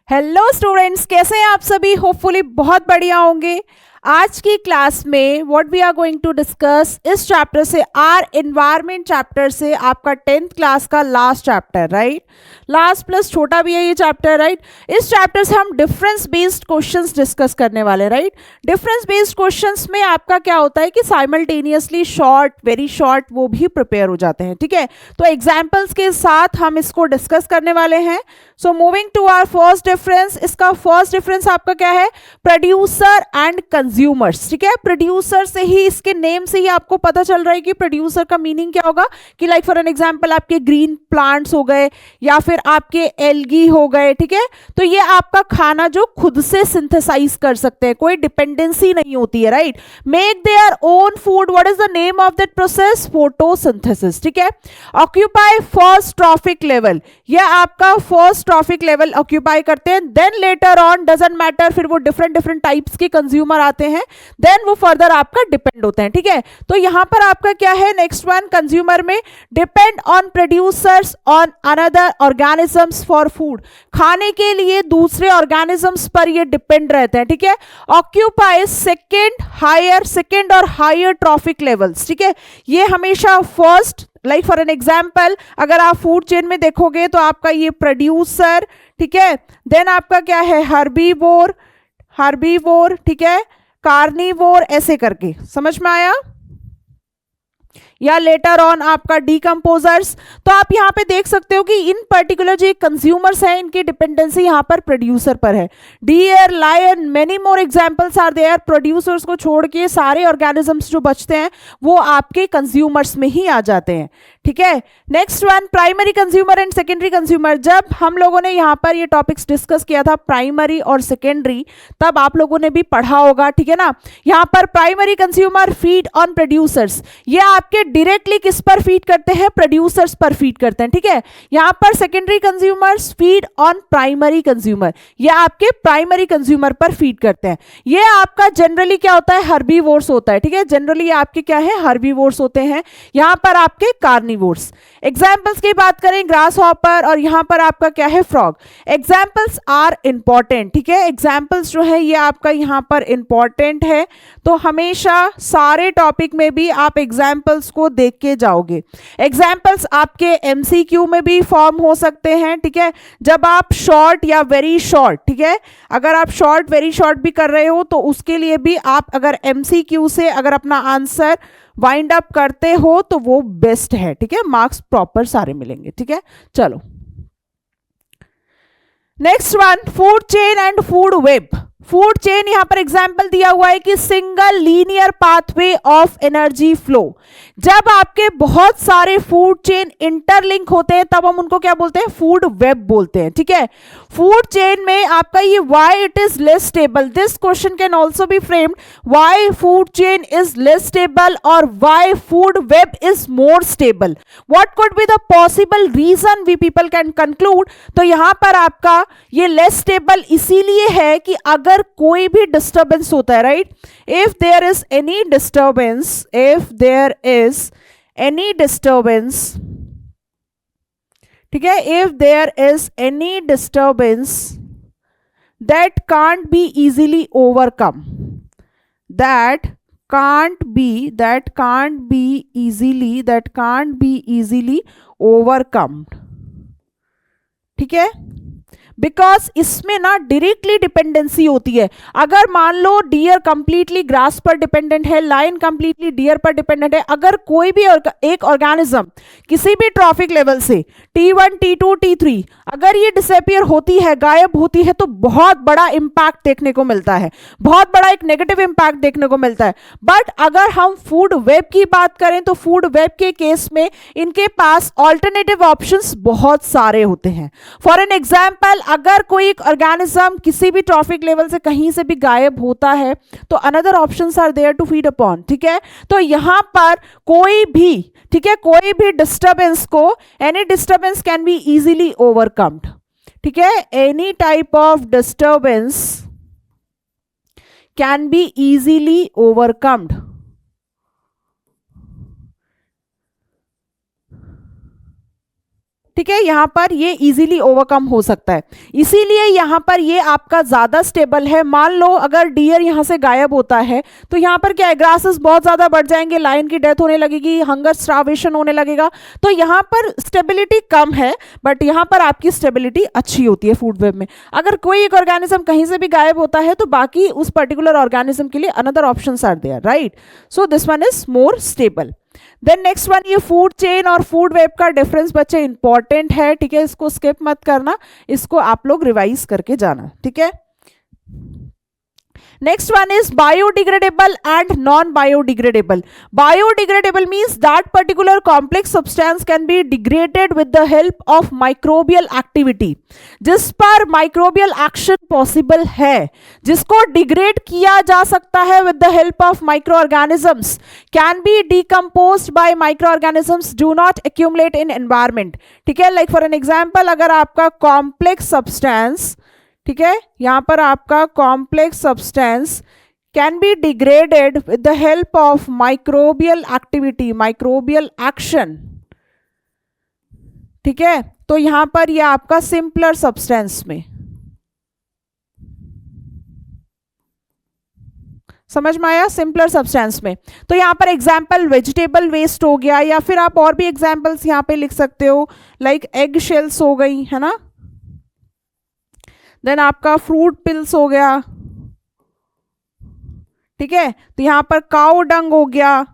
Hello students, कैसे हैं आप सभी। होपफुली बहुत बढ़िया होंगे। आज की क्लास में what we are going to discuss इस चैप्टर से आर एनवायरनमेंट चैप्टर से आपका 10th क्लास का last chapter, right. Last plus छोटा भी है ये चैप्टर, राइट। इस चैप्टर से हम डिफरेंस बेस्ड क्वेश्चंस डिस्कस करने वाले, राइट। डिफरेंस बेस्ड क्वेश्चंस में आपका क्या होता है कि साइमल्टेनियसली शॉर्ट, वेरी शॉर्ट वो भी प्रिपेयर हो जाते हैं, ठीक है। तो एग्जाम्पल्स के साथ हम इसको डिस्कस करने वाले हैं। So moving to our first difference, इसका फर्स्ट डिफरेंस आपका क्या है, प्रोड्यूसर एंड कंज्यूमर्स, ठीक है। प्रोड्यूसर से ही, इसके नेम से ही आपको पता चल रहा है कि प्रोड्यूसर का मीनिंग क्या होगा कि लाइक फॉर एन एग्जांपल आपके ग्रीन प्लांट्स हो गए या फिर आपके एल्गी हो गए, ठीक है। तो ये आपका खाना जो खुद से सिंथेसाइज कर सकते हैं, कोई डिपेंडेंसी नहीं होती है, right. Make their own food, what is the name of that process, photosynthesis, ठीक है। ऑक्यूपाई फर्स्ट ट्रॉफिक लेवल, यह आपका फर्स्ट ट्रॉफिक लेवल ऑक्यूपाई करते हैं। Then later on doesn't matter, फिर वो डिफरेंट डिफरेंट टाइप्स के कंज्यूमर आते हैं, देन वो फर्दर आपका डिपेंड होते हैं, ठीक है। तो यहां पर आपका क्या है, नेक्स्ट वन, कंज्यूमर में depend on producers on another organisms for food, खाने के लिए दूसरे ऑर्गेनिजम्स पर ये डिपेंड रहते हैं, ठीक है। ऑक्यूपाई सेकेंड और हायर ट्रॉफिक लेवल्स, ठीक है। ये हमेशा first, like for an example अगर आप फूड चेन में देखोगे तो आपका ये प्रोड्यूसर, ठीक है। देन आपका क्या है, हर्बीवोर, ठीक है, कार्निवोर, ऐसे करके, समझ में आया। या लेटर ऑन आपका डीकंपोजर्स। तो आप यहां पे देख सकते हो कि इन पर्टिकुलर जो कंज्यूमर्स हैं इनकी डिपेंडेंसी यहां पर प्रोड्यूसर पर है। Deer, lion, many more examples are there. Producers को छोड़ के सारे ऑर्गेनिजम्स जो बचते हैं वो आपके कंज्यूमर्स में ही आ जाते हैं, ठीक है। Next one, primary consumer and secondary consumer. जब हम लोगों ने यहाँ पर ये टॉपिक्स डिस्कस किया था प्राइमरी और सेकेंडरी, तब आप लोगों ने भी पढ़ा होगा, ठीक है ना। यहाँ पर primary consumer feed on producers, ये आपके डायरेक्टली किस पर फीड करते हैं, प्रोड्यूसर्स पर फीड करते हैं, ठीक है। यहाँ पर secondary consumers feed on primary consumer, ये आपके प्राइमरी कंज्यूमर पर फीड करते हैं। ये आपका जनरली क्या होता है, हर्बीवोर्स होता है, ठीक है। जनरली आपके क्या है, हर्बीवोर्स होते हैं। यहाँ पर आपके कार्निवोर्स। एग्जाम्पल्स की बात करें, ग्रास हॉपर, और यहाँ पर आपका क्या है, फ्रॉग। एग्जाम्पल्स आर इंपॉर्टेंट, ठीक है। एग्जाम्पल्स जो है ये आपका यहाँ पर इंपॉर्टेंट है, तो हमेशा सारे टॉपिक में भी आप एग्जाम्पल्स को देख के जाओगे। एग्जाम्पल्स आपके एमसीक्यू में भी फॉर्म हो सकते हैं, ठीक है। जब आप शॉर्ट या वेरी शॉर्ट, ठीक है, अगर आप शॉर्ट वेरी शॉर्ट भी कर रहे हो तो उसके लिए भी आप अगर एमसीक्यू से अगर अपना आंसर वाइंड अप करते हो तो वो बेस्ट है, ठीक है। मार्क्स प्रॉपर सारे मिलेंगे, ठीक है। चलो next one, food chain and food web. Food chain यहां पर एग्जाम्पल दिया हुआ है कि single linear pathway of energy flow. जब आपके बहुत सारे फूड चेन इंटरलिंक होते हैं तब हम उनको क्या बोलते हैं, फूड वेब बोलते हैं, ठीक है। फूड चेन में आपका ये why it is less stable, this question can also be framed, why food chain is less stable और why food web is more stable, what could be the possible reason we people can conclude. तो यहां पर आपका ये less stable इसीलिए है कि अगर कोई भी डिस्टर्बेंस होता है, right, if there is any disturbance, ठीक है, if there is any disturbance that can't be easily overcome, that can't be easily overcome, ठीक है। बिकॉज इसमें ना डायरेक्टली डिपेंडेंसी होती है। अगर मान लो डियर कंप्लीटली ग्रास पर डिपेंडेंट है, लाइन कंप्लीटली डियर पर डिपेंडेंट है, अगर कोई भी एक ऑर्गेनिज्म किसी भी ट्रॉफिक लेवल से T1, T2, T3 अगर ये डिसअपियर होती है, गायब होती है, तो बहुत बड़ा इंपैक्ट देखने को मिलता है, बहुत बड़ा एक नेगेटिव इंपैक्ट देखने को मिलता है। बट अगर हम फूड वेब की बात करें तो फूड वेब के केस में इनके पास ऑल्टरनेटिव ऑप्शंस बहुत सारे होते हैं। फॉर एन एग्जाम्पल अगर कोई एक ऑर्गेनिज्म किसी भी ट्रॉफिक लेवल से कहीं से भी गायब होता है तो another options are there to feed upon, ठीक है। तो यहां पर कोई भी, ठीक है, कोई भी डिस्टर्बेंस को, any disturbance can be easily overcomed, ठीक है। Any type of disturbance can be easily overcomed. ठीक है, यहाँ पर ये इजीली ओवरकम हो सकता है, इसीलिए यहाँ पर ये आपका ज़्यादा स्टेबल है। मान लो अगर डियर यहाँ से गायब होता है तो यहाँ पर क्या है, ग्रासेस बहुत ज़्यादा बढ़ जाएंगे, लायन की डेथ होने लगेगी, हंगर स्टार्वेशन होने लगेगा, तो यहाँ पर स्टेबिलिटी कम है, बट यहाँ पर आपकी स्टेबिलिटी अच्छी होती है फूड वेब में। अगर कोई एक ऑर्गेनिज्म कहीं से भी गायब होता है तो बाकी उस पर्टिकुलर ऑर्गेनिज्म के लिए another options are there, right. So this one is more stable. Then next one, ये फूड चेन और फूड वेब का डिफरेंस बच्चे इंपॉर्टेंट है, ठीक है, इसको स्किप मत करना, इसको आप लोग रिवाइज करके जाना, ठीक है। Next one is biodegradable and non-biodegradable. Biodegradable means that particular complex substance can be degraded with the help of microbial activity. जिस पर microbial action possible है, जिसको degrade किया जा सकता है with the help of microorganisms, can be decomposed by microorganisms, do not accumulate in environment. ठीक है, like for an example, अगर आपका complex substance, ठीक है, यहां पर आपका complex substance can be degraded with the help of microbial activity, microbial action, ठीक है, तो यहां पर यह आपका सिंपलर सब्सटेंस में, समझ में आया, सिंपलर सब्सटेंस में। तो यहाँ पर एग्जाम्पल वेजिटेबल वेस्ट हो गया, या फिर आप और भी एग्जाम्पल्स यहाँ पे लिख सकते हो, लाइक एग शेल्स हो गई, है ना, देन आपका फ्रूट पिल्स हो गया, ठीक है, तो यहां पर काउ डंग हो गया।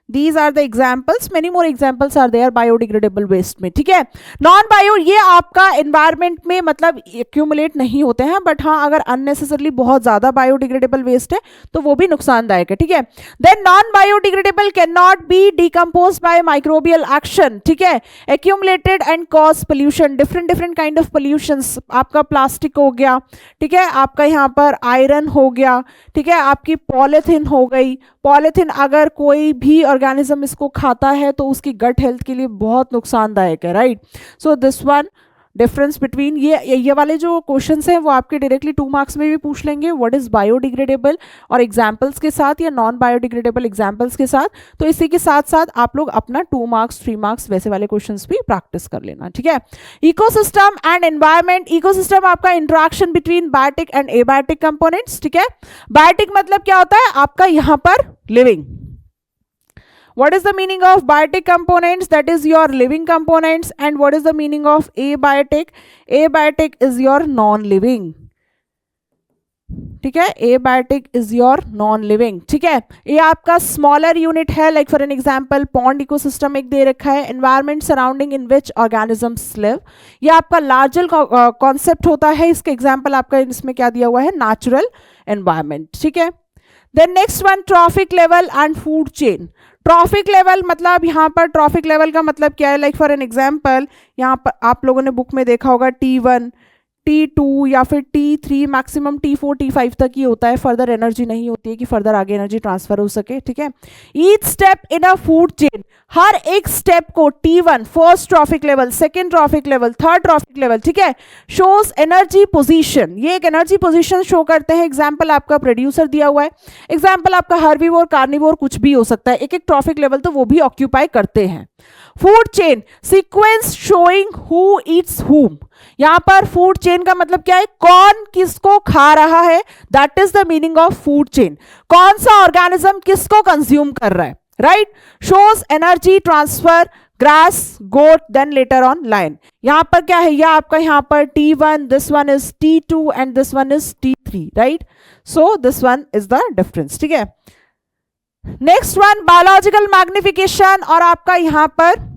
These are the examples, many more examples are there biodegradable waste में, ठीक है। नॉन बायो ये आपका एनवायरमेंट में मतलब एक्यूमुलेट नहीं होते हैं, बट हाँ अगर अननेसेसरली बहुत ज़्यादा बायोडिग्रेडेबल वेस्ट है तो वो भी नुकसानदायक है, ठीक है। Then non biodegradable can not be decompose by microbial action, ठीक है, accumulated and cause pollution, different kind of pollutions, आपका प्लास्टिक हो गया, ठीक है, आपका यहाँ पर आयरन हो गया, ठीक है, आपकी पॉलीथीन हो गई। पॉलीथीन अगर कोई भी ऑर्गेनिज्म इसको खाता है तो उसकी गट हेल्थ के लिए बहुत नुकसानदायक है, right. So this one difference between ये वाले जो क्वेश्चंस हैं वो आपके डायरेक्टली 2 मार्क्स में भी पूछ लेंगे, व्हाट इज बायोडिग्रेडेबल और एग्जांपल्स के साथ या नॉन बायोडिग्रेडेबल एग्जांपल्स के साथ। तो इसी के साथ साथ आप लोग अपना 2 मार्क्स 3 मार्क्स वैसे वाले क्वेश्चंस भी प्रैक्टिस कर लेना, ठीक है। इकोसिस्टम एंड एनवायरमेंट, इकोसिस्टम आपका interaction between biotic and abiotic components, ठीक है। बायोटिक मतलब क्या होता है, आपका यहाँ पर living. What is the meaning of biotic components? That is your living components. And what is the meaning of abiotic? Abiotic is your non-living. ठीक है, abiotic is your non-living, ठीक है। ये आपका स्मॉलर यूनिट है, like for an example pond ecosystem एक दे रखा है, एनवायरमेंट सराउंडिंग इन विच ऑर्गेनिजम्स लिव। ये आपका लार्जर कॉन्सेप्ट होता है, इसका एग्जांपल आपका इसमें क्या दिया हुआ है, नेचुरल एनवायरमेंट, ठीक है। Then next one, trophic level and food chain. Trophic level मतलब यहाँ पर ट्रॉफिक लेवल का मतलब क्या है, लाइक फॉर एन एग्जांपल यहाँ पर आप लोगों ने बुक में देखा होगा T1, T2 या फिर T3, मैक्सिमम T4 T5 तक ही होता है, फर्दर एनर्जी नहीं होती है कि फर्दर आगे एनर्जी ट्रांसफर हो सके, ठीक है। Each step in a food chain, हर एक स्टेप को T1 first trophic level, second trophic level, third trophic level, ठीक है, शोज एनर्जी पोजीशन, ये एक एनर्जी पोजीशन शो करते हैं। एग्जाम्पल आपका प्रोड्यूसर दिया हुआ है, एग्जाम्पल आपका हर्बीवोर, कार्निवोर, कुछ भी हो सकता है, एक एक ट्रॉफिक लेवल तो वो भी ऑक्यूपाई करते हैं। Food chain, sequence showing who Yeats हुम, यहां पर फूड चेन का मतलब क्या है, कौन किसको खा रहा है, that is the meaning of food chain. कौन सा ऑर्गेनिज्म किसको कंज्यूम कर रहा है, right. Shows energy transfer, grass, goat, then later on lion. यहां पर क्या है, यह आपका यहाँ पर T1, this one is T2 and this one is T3, right. So this one is the difference, ठीक है। नेक्स्ट वन, बायोलॉजिकल मैग्निफिकेशन और आपका यहां पर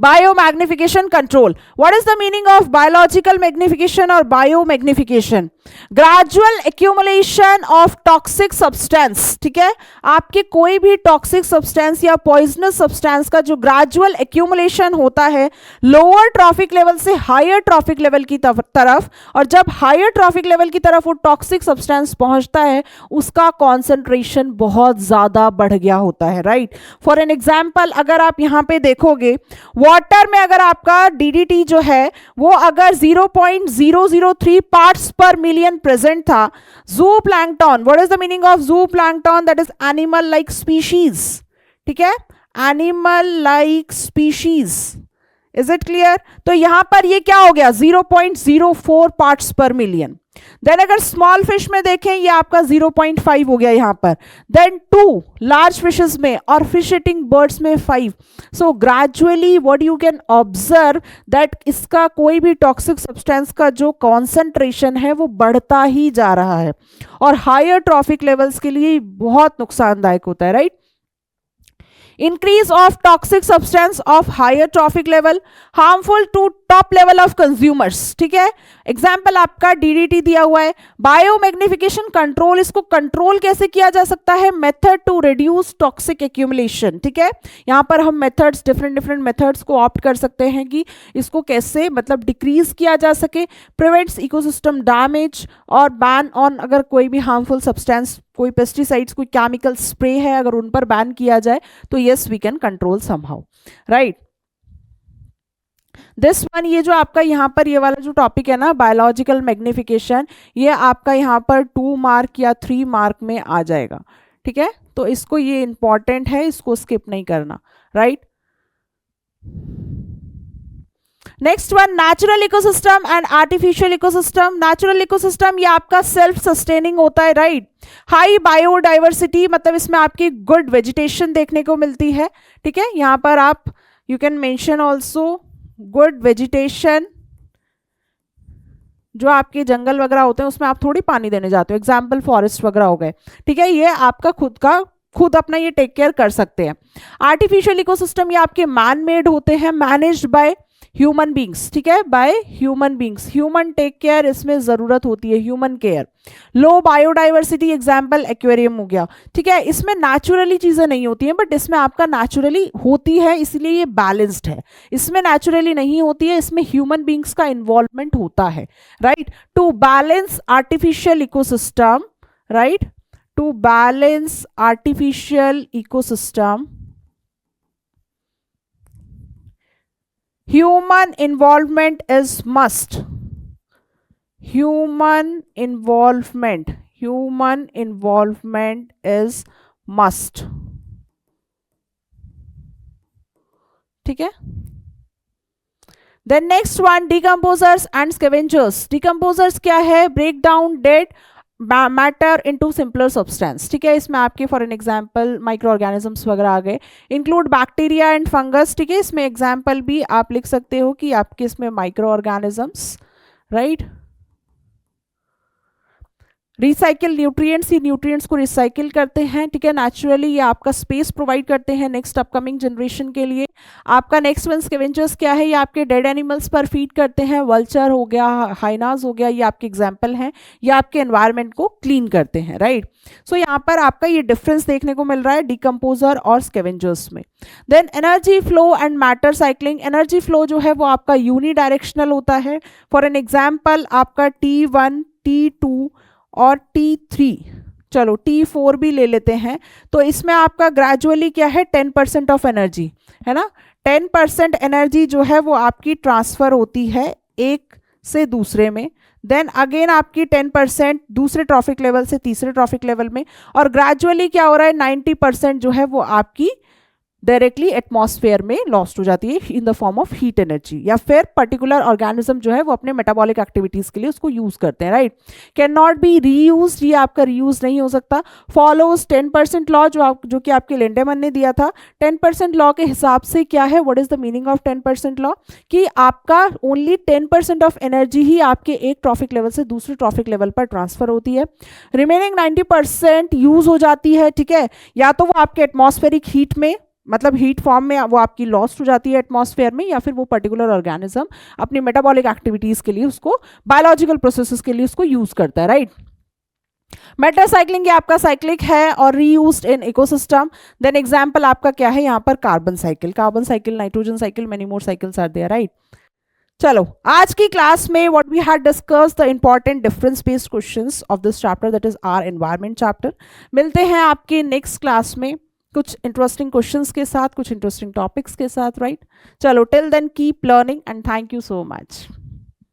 biomagnification control. What is the meaning of biological magnification और biomagnification? Gradual accumulation of toxic substance, ठीक है, आपके कोई भी टॉक्सिक सब्सटेंस या पॉइजनस सब्सटेंस का जो ग्रेजुअल एक्यूमुलेशन होता है लोअर ट्रॉफिक लेवल से हायर ट्रॉफिक लेवल की तरफ, और जब हायर ट्रॉफिक लेवल की तरफ वो टॉक्सिक सब्सटेंस पहुंचता है उसका कॉन्सेंट्रेशन बहुत ज्यादा बढ़ गया होता है, राइट। फॉर एन एग्जाम्पल अगर आप यहां पे देखोगे वाटर में अगर आपका DDT जो है वो अगर 0.003 पार्ट्स पर मिलियन प्रेजेंट था, zooplankton, what is the meaning of zooplankton? That is animal like species, ठीक है, animal like species is it clear? तो यहां पर ये क्या हो गया 0.04 पार्ट्स पर मिलियन। देन अगर स्मॉल फिश में देखें ये आपका 0.5 हो गया यहां पर। देन 2 लार्ज फिशेस में और फिश ईटिंग बर्ड्स में 5। So gradually what you can observe that इसका कोई भी टॉक्सिक सब्सटेंस का जो कॉन्सेंट्रेशन है वो बढ़ता ही जा रहा है और हायर ट्रॉफिक लेवल्स के लिए बहुत नुकसानदायक होता है, right? Increase of toxic substance of higher trophic level harmful to top level of consumers, ठीक है? एग्जाम्पल आपका DDT दिया हुआ है। बायोमैग्निफिकेशन कंट्रोल, इसको कंट्रोल कैसे किया जा सकता है? Method to reduce toxic accumulation, ठीक है? यहाँ पर हम मेथड्स डिफरेंट मेथड्स को ऑप्ट कर सकते हैं कि इसको कैसे मतलब डिक्रीज किया जा सके। प्रिवेंट्स इकोसिस्टम डैमेज और बैन ऑन, अगर कोई भी हार्मफुल सब्सटेंस, कोई पेस्टिसाइड्स, कोई केमिकल स्प्रे है अगर उन पर बैन किया जाए तो yes we can control somehow, right? This one, ये जो आपका यहाँ पर ये वाला जो टॉपिक है ना बायोलॉजिकल मैग्निफिकेशन, ये आपका यहाँ पर 2 मार्क या 3 मार्क में आ जाएगा, ठीक है? तो इसको, ये इंपॉर्टेंट है, इसको स्किप नहीं करना, right? Next one, natural ecosystem and artificial ecosystem. Natural ecosystem ये आपका सेल्फ सस्टेनिंग होता है, राइट? हाई बायोडाइवर्सिटी, मतलब इसमें आपकी गुड वेजिटेशन देखने को मिलती है, ठीक है? यहाँ पर आप you can mention also good vegetation. जो आपके जंगल वगैरह होते हैं उसमें आप थोड़ी पानी देने जाते हो, एग्जाम्पल फॉरेस्ट वगैरह हो गए, ठीक है? ये आपका खुद अपना ये टेक केयर कर सकते हैं। आर्टिफिशियल इकोसिस्टम ये आपके मैन मेड होते हैं, मैनेज्ड बाय ह्यूमन बींग्स, ठीक है? By human beings, human take care इसमें जरूरत होती है, human care. Low biodiversity example aquarium हो गया, ठीक है? इसमें नेचुरली चीजें नहीं होती हैं, बट इसमें आपका नेचुरली होती है, इसलिए ये बैलेंस्ड है। इसमें नेचुरली नहीं होती है, इसमें ह्यूमन बींग्स का इन्वॉल्वमेंट होता है, right? To balance artificial ecosystem, right? To balance artificial ecosystem, human involvement is must. Human involvement is must, ठीक है? Then next one, decomposers and scavengers. Decomposers क्या है? break down dead matter into simpler substance, ठीक है? इसमें आपके for an example micro organisms वगैरह आ गए, इंक्लूड बैक्टीरिया एंड फंगस, ठीक है? इसमें एग्जांपल भी आप लिख सकते हो कि आपके इसमें micro organisms, right? Recycle nutrients, ये न्यूट्रिएंट्स को रिसाइकिल करते हैं, ठीक है? नेचुरली ये आपका स्पेस प्रोवाइड करते हैं नेक्स्ट अपकमिंग जनरेशन के लिए। आपका नेक्स्ट वन स्कैवेंजर्स क्या है? ये आपके डेड एनिमल्स पर फीड करते हैं, वल्चर हो गया, हाइनाज हो गया, ये आपके एग्जाम्पल हैं। ये आपके एनवायरनमेंट को क्लीन करते हैं, राइट? सो यहाँ पर आपका ये डिफरेंस देखने को मिल रहा है डिकम्पोजर और स्कैवेंजर्स में। Then energy flow and matter cycling. Energy flow जो है वो आपका यूनिडायरेक्शनल होता है। फॉर एन एग्जाम्पल आपका T1, T2 और T3, चलो T4 भी ले लेते हैं, तो इसमें आपका ग्रेजुअली क्या है 10% ऑफ एनर्जी है ना, 10% एनर्जी जो है वो आपकी ट्रांसफर होती है एक से दूसरे में। देन अगेन आपकी 10% दूसरे ट्रॉफिक लेवल से तीसरे ट्रॉफिक लेवल में, और ग्रेजुअली क्या हो रहा है 90% जो है वो आपकी डायरेक्टली एटमॉस्फेयर में लॉस्ट हो जाती है in the form of heat energy, या फिर पर्टिकुलर ऑर्गेनिज्म जो है वो अपने मेटाबॉलिक एक्टिविटीज के लिए उसको यूज करते हैं, right? Can not B reuse, ये आपका रीयूज नहीं हो सकता। फॉलोज 10% लॉ जो कि आपके लिंडेमैन ने दिया था। 10% लॉ के हिसाब से क्या है, what is the meaning of 10% law, कि आपका ओनली 10% ऑफ एनर्जी ही आपके एक ट्रॉफिक लेवल से दूसरे ट्रॉफिक लेवल पर ट्रांसफर होती है, रिमेनिंग 90% यूज हो जाती है, ठीक है? या तो वो आपके एटमॉस्फेरिक हीट में, मतलब हीट फॉर्म में वो आपकी लॉस्ट हो जाती है एटमॉस्फेयर में, या फिर वो पर्टिकुलर ऑर्गेनिज्म अपनी मेटाबॉलिक एक्टिविटीज के लिए उसको, बायोलॉजिकल प्रोसेसेस के लिए उसको यूज करता है, राइट? मेटा साइक्लिंग ये आपका साइक्लिक है और reused in ecosystem. Then example आपका क्या है यहाँ पर carbon cycle, nitrogen cycle, many more cycles are there, right? चलो आज की क्लास में what we had discussed the important difference based questions of this chapter, that is our environment chapter. मिलते हैं आपके नेक्स्ट क्लास में कुछ इंटरेस्टिंग क्वेश्चंस के साथ, कुछ इंटरेस्टिंग टॉपिक्स के साथ, राइट? चलो till then keep learning and thank you so much.